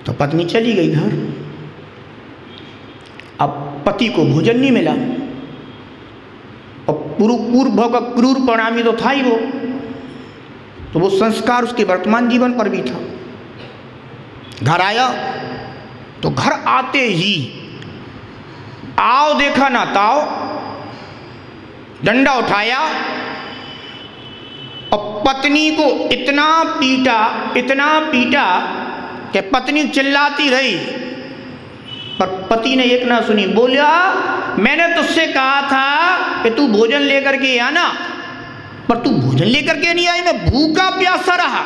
तो पत्नी चली गई घर। अब पति को भोजन नहीं मिला और पूर्व का क्रूर परिणामी तो था ही वो, तो वो संस्कार उसके वर्तमान जीवन पर भी था। घर आया तो घर आते ही आओ देखा ना ताओ, डंडा उठाया और पत्नी को इतना पीटा कि पत्नी चिल्लाती रही, पर पति ने एक ना सुनी। बोला मैंने तुझसे कहा था कि तू भोजन लेकर के आना, पर तू भोजन लेकर के नहीं आई, मैं भूखा प्यासा रहा।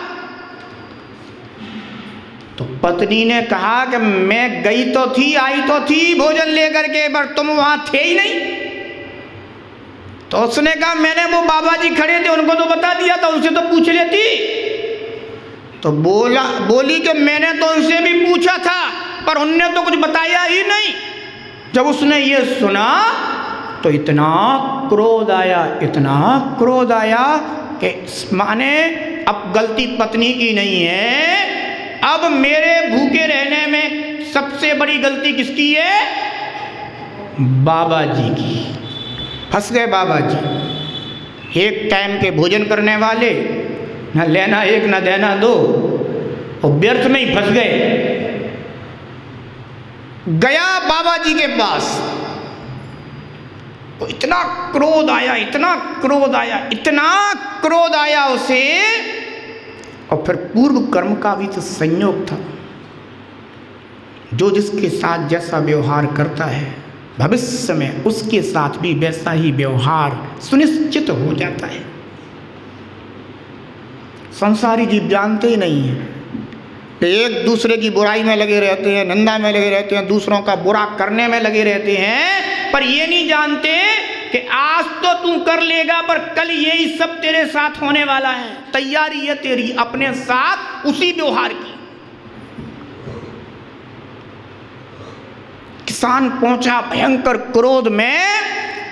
तो पत्नी ने कहा कि मैं गई तो थी, आई तो थी भोजन लेकर के, पर तुम वहां थे ही नहीं। तो उसने कहा मैंने वो बाबा जी खड़े थे उनको तो बता दिया था, उनसे तो पूछ लेती। तो बोली कि मैंने तो उनसे भी पूछा था पर उनने तो कुछ बताया ही नहीं। जब उसने ये सुना तो इतना क्रोध आया कि माने अब गलती पत्नी की नहीं है, अब मेरे भूखे रहने में सबसे बड़ी गलती किसकी है? बाबा जी की। फंस गए बाबा जी। एक टाइम के भोजन करने वाले, न लेना एक न देना दो, और व्यर्थ में ही फंस गए। गया बाबा जी के पास तो इतना क्रोध आया उसे, और फिर पूर्व कर्म का भी तो संयोग था। जो जिसके साथ जैसा व्यवहार करता है भविष्य में उसके साथ भी वैसा ही व्यवहार सुनिश्चित हो जाता है। संसारी जीव जानते ही नहीं है, एक दूसरे की बुराई में लगे रहते हैं, निंदा में लगे रहते हैं, दूसरों का बुरा करने में लगे रहते हैं, पर ये नहीं जानते कि आज तो तू कर लेगा पर कल यही सब तेरे साथ होने वाला है। तैयारी है तेरी अपने साथ उसी व्यवहार की। किसान पहुंचा भयंकर क्रोध में,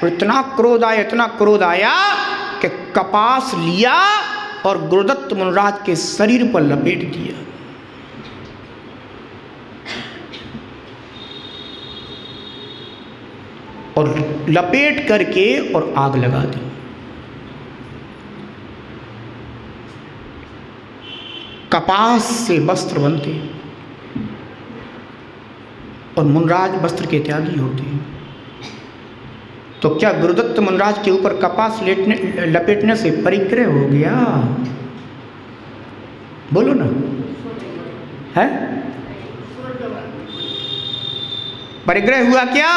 तो इतना क्रोध आया कि कपास लिया और गुरुदत्त मुनिराज के शरीर पर लपेट दिया। और लपेट करके और आग लगा दी। कपास से वस्त्र बनते और मुनिराज वस्त्र के त्यागी होते हैं, तो क्या गुरुदत्त मुनिराज के ऊपर कपास लपेटने से परिग्रह हो गया? बोलो ना, है परिग्रह हुआ क्या?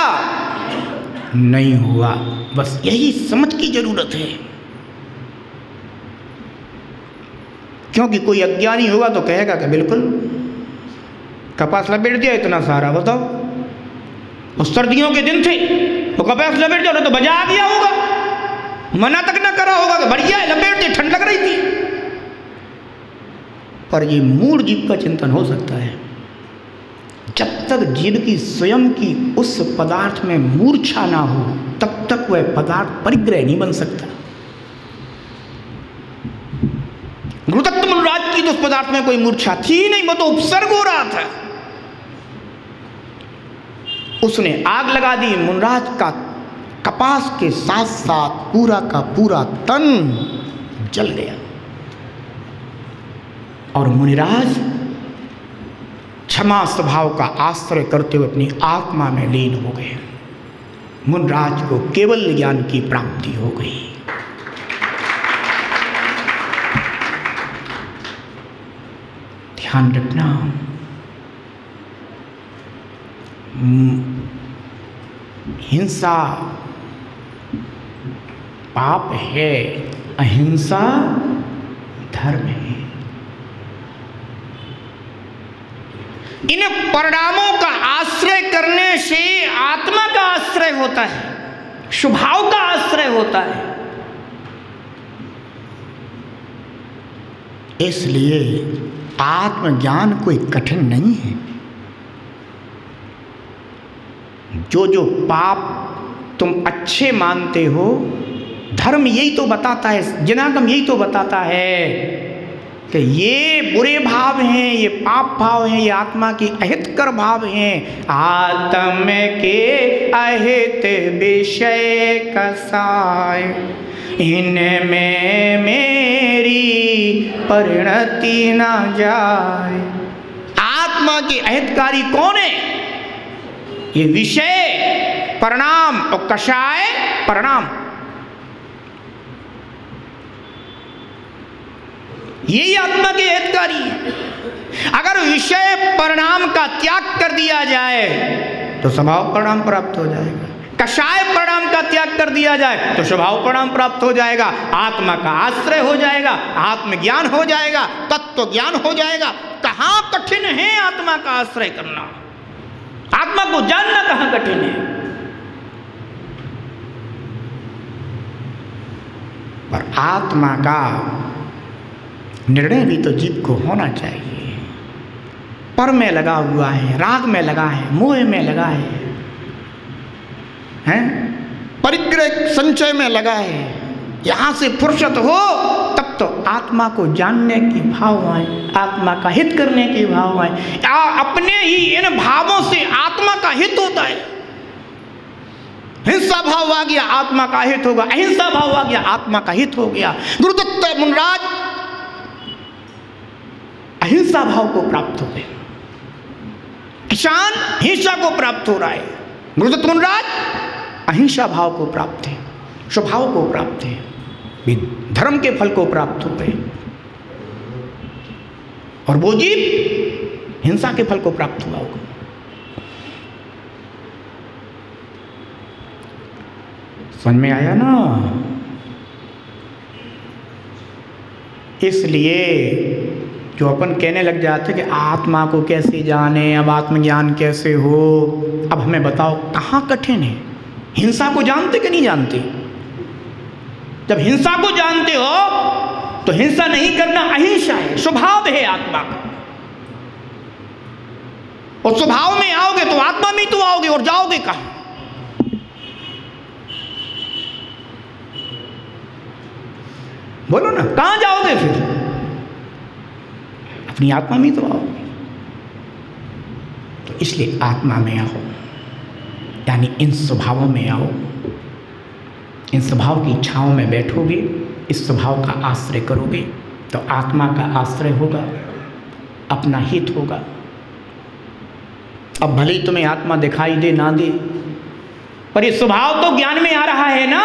नहीं हुआ। बस यही समझ की जरूरत है, क्योंकि कोई अज्ञानी होगा तो कहेगा कि बिल्कुल कपास लपेट दिया इतना सारा, बताओ। और सर्दियों के दिन थे तो कपास लपेट दिया तो मजा आ गया होगा, मना तक ना करा होगा कि बढ़िया है लपेट दी, ठंड लग रही थी। पर ये मूल जीव का चिंतन हो सकता है। जब तक जीव की स्वयं की उस पदार्थ में मूर्छा ना हो तब तक वह पदार्थ परिग्रह नहीं बन सकता। गुरुदत्त मुनिराज की तो उस पदार्थ में कोई मूर्छा थी नहीं, वो तो उपसर्ग हो रहा था। उसने आग लगा दी। मुनिराज का कपास के साथ साथ पूरा का पूरा तन जल गया और मुनिराज क्षमा स्वभाव का आश्रय करते हुए अपनी आत्मा में लीन हो गए। मुनिराज को केवल ज्ञान की प्राप्ति हो गई। ध्यान रखना, हिंसा पाप है, अहिंसा धर्म है। इन परिणामों का आश्रय करने से आत्मा का आश्रय होता है, स्वभाव का आश्रय होता है। इसलिए आत्मज्ञान कोई कठिन नहीं है। जो जो पाप तुम अच्छे मानते हो, धर्म यही तो बताता है, जनागम यही तो बताता है कि ये बुरे भाव हैं, ये पाप भाव हैं, ये आत्मा के अहितकर भाव हैं। आत्म के अहित विषय कसाय, इनमें मेरी परिणति न जाए। आत्मा के अहितकारी कौन है? ये विषय परिणाम और कषाय परिणाम, यही आत्मा के हितकारी है। अगर विषय परिणाम का त्याग कर दिया जाए तो स्वभाव परिणाम प्राप्त हो जाएगा। कषाय परिणाम का त्याग कर दिया जाए तो स्वभाव परिणाम प्राप्त हो जाएगा। आत्मा का आश्रय हो जाएगा, आत्मज्ञान हो जाएगा, तत्व ज्ञान हो जाएगा। कहाँ कठिन है आत्मा का आश्रय करना, आत्मा को जानना कहाँ कठिन है। पर आत्मा का निर्णय भी तो जीव को होना चाहिए। पर में लगा हुआ है, राग में लगा है, मोह में लगा है, हैं? परिग्रह संचय में लगा है। यहां से फुर्सत हो तब तो आत्मा को जानने की भाव आए, आत्मा का हित करने की भाव आए। अपने ही इन भावों से आत्मा का हित होता है। हिंसा भाव आ गया, आत्मा का हित होगा। अहिंसा भाव आ गया, आत्मा का हित हो गया। गुरुदत्त मुनराज अहिंसा भाव को प्राप्त हो गए, किसान हिंसा को प्राप्त हो रहा है। गुरुदत्त मुनराज अहिंसा भाव को प्राप्त है, स्वभाव को प्राप्त है, धर्म के फल को प्राप्त हो गए। और वो जीव हिंसा के फल को प्राप्त हुआ होगा। समझ में आया ना? इसलिए जो अपन कहने लग जाते कि आत्मा को कैसे जाने, अब आत्मज्ञान कैसे हो, अब हमें बताओ कहाँ कठिन है। हिंसा को जानते कि नहीं जानते? जब हिंसा को जानते हो तो हिंसा नहीं करना अहिंसा है, स्वभाव है आत्मा का। और स्वभाव में आओगे तो आत्मा में तो आओगे, और जाओगे कहाँ? बोलो ना, कहाँ जाओगे फिर? अपनी आत्मा में तो आओगे। तो इसलिए आत्मा में आओ, यानी इन स्वभावों में आओ। इन स्वभाव की इच्छाओं में बैठोगे, इस स्वभाव का आश्रय करोगे तो आत्मा का आश्रय होगा, अपना हित होगा। अब भले ही तुम्हें आत्मा दिखाई दे ना दे, पर ये स्वभाव तो ज्ञान में आ रहा है ना।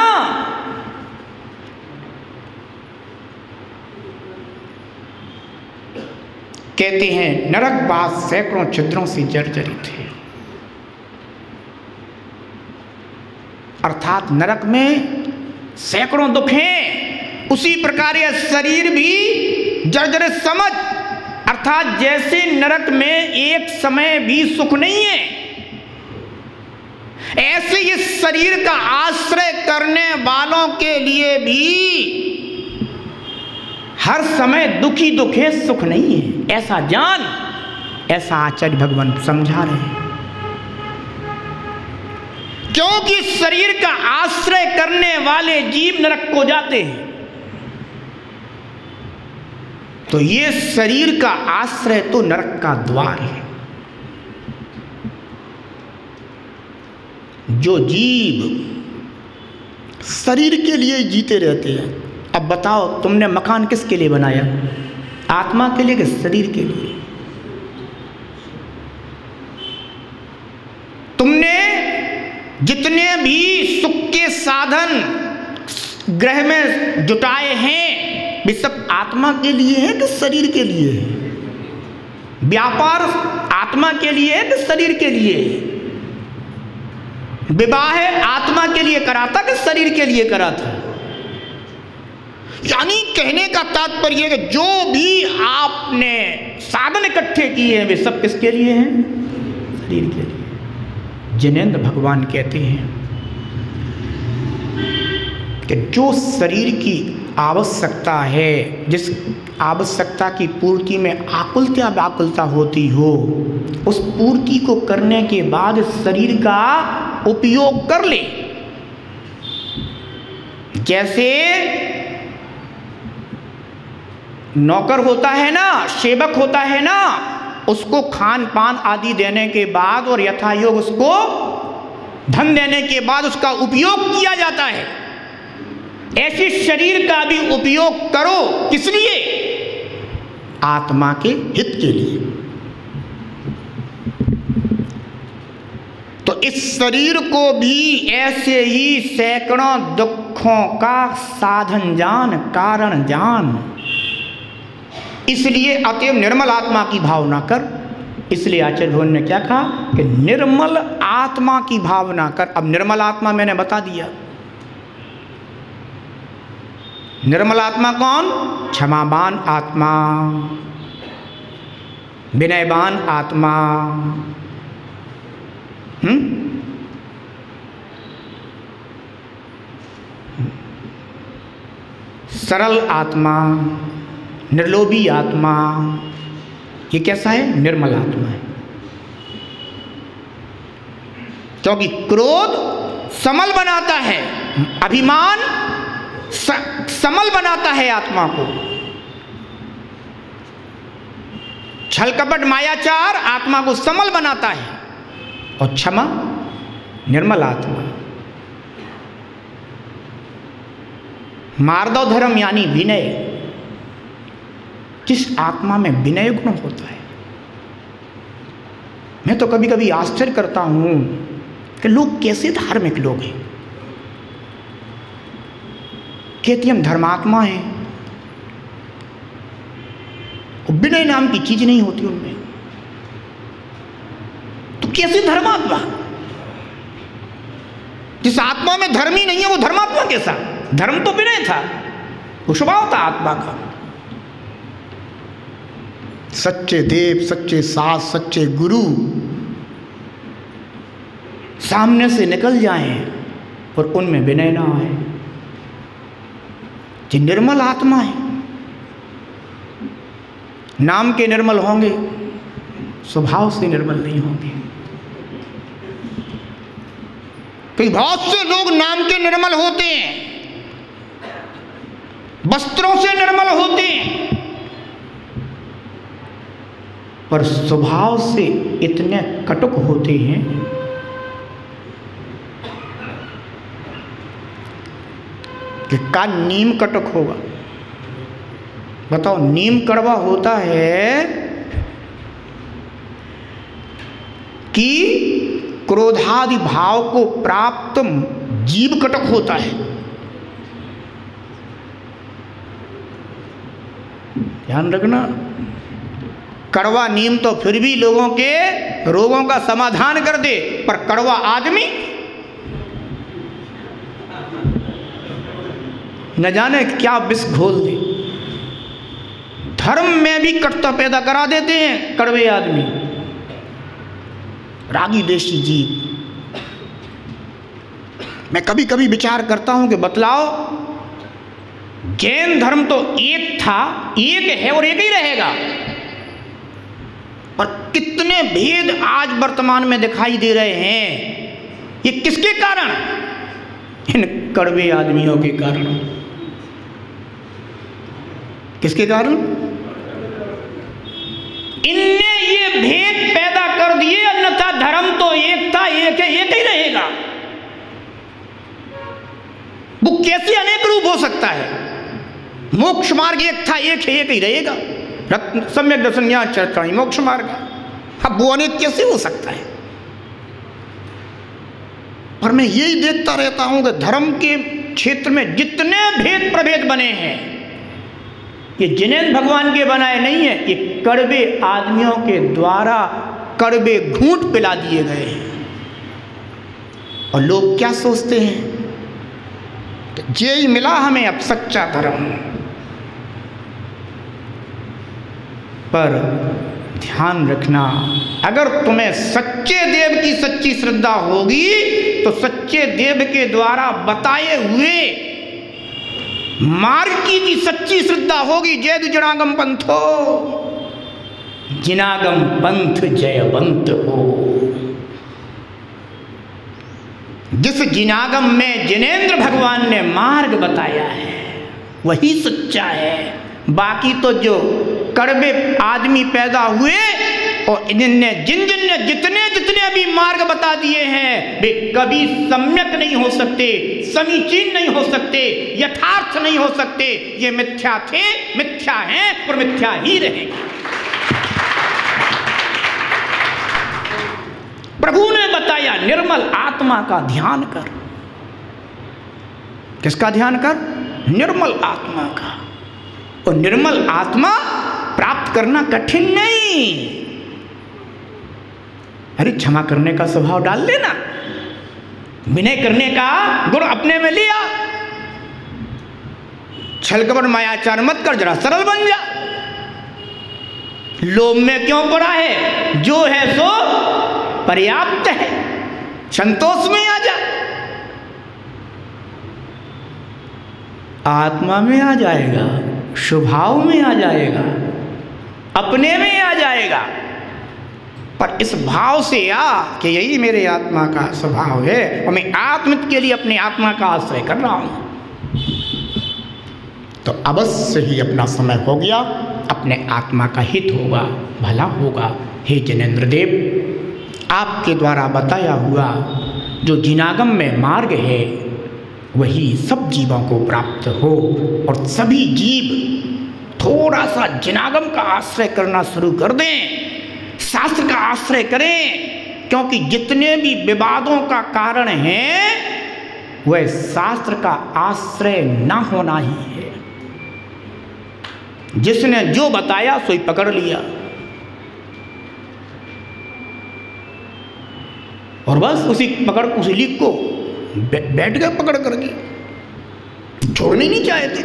कहते हैं नरक बास सैकड़ों छिद्रों से जर्जरित है। अर्थात नरक में सैकड़ों दुख हैं, उसी प्रकार यह शरीर भी जर्जरित समझ। अर्थात जैसे नरक में एक समय भी सुख नहीं है, ऐसे इस शरीर का आश्रय करने वालों के लिए भी हर समय दुख ही दुख है, सुख नहीं है। ऐसा जान, ऐसा आचार्य भगवान समझा रहे हैं। क्योंकि शरीर का आश्रय करने वाले जीव नरक को जाते हैं, तो ये शरीर का आश्रय तो नरक का द्वार है। जो जीव शरीर के लिए जीते रहते हैं, अब बताओ तुमने मकान किसके लिए बनाया? आत्मा के लिए कि शरीर के लिए? तुमने जितने भी सुख के साधन ग्रह में जुटाए हैं, वे सब आत्मा के लिए हैं कि शरीर के लिए है? व्यापार आत्मा के लिए है कि शरीर के लिए? विवाह आत्मा के लिए करा था कि शरीर के लिए करा था? यानी कहने का तात्पर्य कि जो भी आपने साधन इकट्ठे किए हैं वे सब किसके लिए हैं? शरीर के लिए। जिनेंद्र भगवान कहते हैं कि जो शरीर की आवश्यकता है, जिस आवश्यकता की पूर्ति में आकुलता व्याकुलता होती हो, उस पूर्ति को करने के बाद शरीर का उपयोग कर ले। जैसे नौकर होता है ना, सेवक होता है ना, उसको खान पान आदि देने के बाद और यथायोग उसको धन देने के बाद उसका उपयोग किया जाता है। ऐसे शरीर का भी उपयोग करो, किस लिए? आत्मा के हित के लिए। तो इस शरीर को भी ऐसे ही सैकड़ों दुखों का साधन जान, कारण जान। इसलिए अतएव निर्मल आत्मा की भावना कर। इसलिए आचार्य भगवान ने क्या कहा कि निर्मल आत्मा की भावना कर। अब निर्मल आत्मा मैंने बता दिया। निर्मल आत्मा कौन? क्षमावान आत्मा, विनयवान आत्मा, सरल आत्मा, निर्लोभी आत्मा। ये कैसा है? निर्मल आत्मा है। क्योंकि क्रोध समल बनाता है, अभिमान समल बनाता है आत्मा को, छल कपट मायाचार आत्मा को समल बनाता है, और क्षमा निर्मल आत्मा। मार्दव धर्म यानी विनय। जिस आत्मा में विनय गुण होता है, मैं तो कभी कभी आश्चर्य करता हूं कि लोग कैसे धार्मिक लोग हैं। कहते हम धर्मात्मा हैं, विनय नाम की चीज नहीं होती उनमें, तो कैसे धर्मात्मा? जिस आत्मा में धर्म ही नहीं है वो धर्मात्मा कैसा? धर्म तो विनय था, वो स्वभाव था आत्मा का। सच्चे देव, सच्चे सास, सच्चे गुरु सामने से निकल जाएं और उनमें विनय ना आए, जो निर्मल आत्मा है। नाम के निर्मल होंगे, स्वभाव से निर्मल नहीं होंगे। कई बहुत से लोग नाम के निर्मल होते हैं, वस्त्रों से निर्मल होते हैं, पर स्वभाव से इतने कटुक होते हैं कि का नीम कटुक होगा। बताओ, नीम कड़वा होता है कि क्रोधादि भाव को प्राप्त जीव कटुक होता है। ध्यान रखना, कड़वा नीम तो फिर भी लोगों के रोगों का समाधान कर दे, पर कड़वा आदमी न जाने क्या विष घोल दे। धर्म में भी कटुता पैदा करा देते हैं कड़वे आदमी, रागी देशी जीव। मैं कभी कभी विचार करता हूं कि बतलाओ, जैन धर्म तो एक था, एक है और एक ही रहेगा, पर कितने भेद आज वर्तमान में दिखाई दे रहे हैं। ये किसके कारण? इन कड़वे आदमियों के कारण। किसके कारण? इनने ये भेद पैदा कर दिए, अन्यथा धर्म तो एक था, एक है, एक ही रहेगा। वो कैसे अनेक रूप हो सकता है? मोक्ष मार्ग एक था, एक है, एक ही रहेगा। सम्यक दर्शन यहाँ चर्चा मोक्ष मार्ग। अब वो अनेक कैसे हो सकता है? पर मैं यही देखता रहता हूं कि धर्म के क्षेत्र में जितने भेद प्रभेद बने हैं, ये जिनेंद्र भगवान के बनाए नहीं है, ये कड़वे आदमियों के द्वारा कड़वे घूंट पिला दिए गए हैं। और लोग क्या सोचते हैं कि ये ही मिला हमें अब सच्चा धर्म। पर ध्यान रखना, अगर तुम्हें सच्चे देव की सच्ची श्रद्धा होगी तो सच्चे देव के द्वारा बताए हुए मार्ग की सच्ची श्रद्धा होगी। जय जिनागम पंथो, जिनागम पंथ जयवंत हो। जिस जिनागम में जिनेंद्र भगवान ने मार्ग बताया है वही सच्चा है, बाकी तो जो कड़वे आदमी पैदा हुए और जितने जितने भी मार्ग बता दिए हैं वे कभी सम्यक नहीं हो सकते, समीचीन नहीं हो सकते, यथार्थ नहीं हो सकते। ये मिथ्या थे, मिथ्या हैं और मिथ्या ही रहेंगे। प्रभु ने बताया निर्मल आत्मा का ध्यान कर। किसका ध्यान कर? निर्मल आत्मा का। और निर्मल आत्मा प्राप्त करना कठिन नहीं। अरे क्षमा करने का स्वभाव डाल लेना, विनय करने का गुण अपने में लिया, छल कपट मायाचार मत कर, जरा सरल बन जा। लोभ में क्यों पड़ा है? जो है सो पर्याप्त है, संतोष में आ जा। आत्मा में आ जाएगा, स्वभाव में आ जाएगा, अपने में आ जाएगा। पर इस भाव से आ कि यही मेरे आत्मा का स्वभाव है और मैं आत्मित के लिए अपने आत्मा का आश्रय कर रहा हूं, तो अवश्य ही अपना समय हो गया, अपने आत्मा का हित होगा, भला होगा। हे जनेंद्र देव, आपके द्वारा बताया हुआ जो जिनागम में मार्ग है वही सब जीवों को प्राप्त हो और सभी जीव थोड़ा सा जिनागम का आश्रय करना शुरू कर दें, शास्त्र का आश्रय करें। क्योंकि जितने भी विवादों का कारण है वह शास्त्र का आश्रय न होना ही है। जिसने जो बताया सोई पकड़ लिया और बस उसी पकड़ उसी लीक को बैठ गए पकड़ करके, छोड़ने नहीं चाहे थे।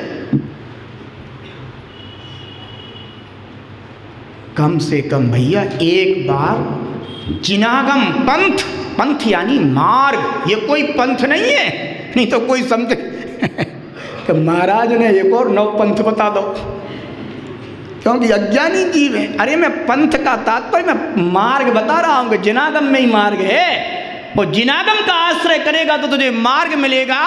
कम से कम भैया एक बार जिनागम पंथ, पंथ यानी मार्ग, ये कोई पंथ नहीं है, नहीं तो कोई समझे तो महाराज ने एक और नव पंथ बता दो, क्योंकि अज्ञानी जीव है। अरे मैं पंथ का तात्पर्य मैं मार्ग बता रहा हूं कि जिनागम में ही मार्ग है, और जिनागम का आश्रय करेगा तो तुझे मार्ग मिलेगा।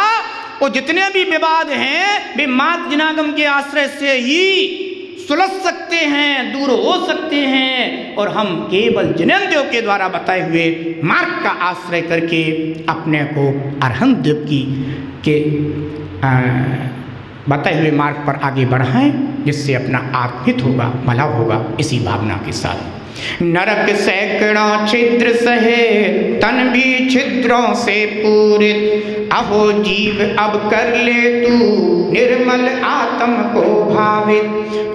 और जितने भी विवाद हैं वे मार्ग जिनागम के आश्रय से ही सुलझ सकते हैं, दूर हो सकते हैं। और हम केवल जिनेंद्रियों के द्वारा बताए हुए मार्ग का आश्रय करके अपने को अरहंत देव की के बताए हुए मार्ग पर आगे बढ़ाएं, जिससे अपना आत्महित होगा, भला होगा। इसी भावना के साथ नरक सैकड़ों छिद्र सहे, तन भी छिद्रों से पूरित। अहो जीव अब कर ले तू निर्मल आत्म को भावित,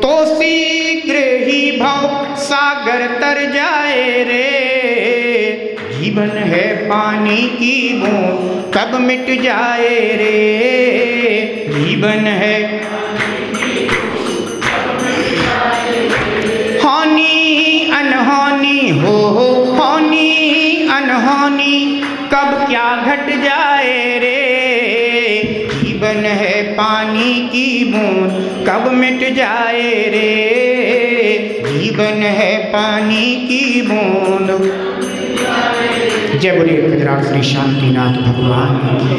तो शीघ्र ही भव सागर तर जाए रे। जीवन है पानी की बूंद कब मिट जाए रे। जीवन है हानि अनहोनी हो, हानि अनहोनी कब क्या घट जाए रे। जीवन है पानी की बूंद कब मिट जाए रे। जीवन है पानी की बूंद। जय बोले गजराज श्री शांतिनाथ भगवान की।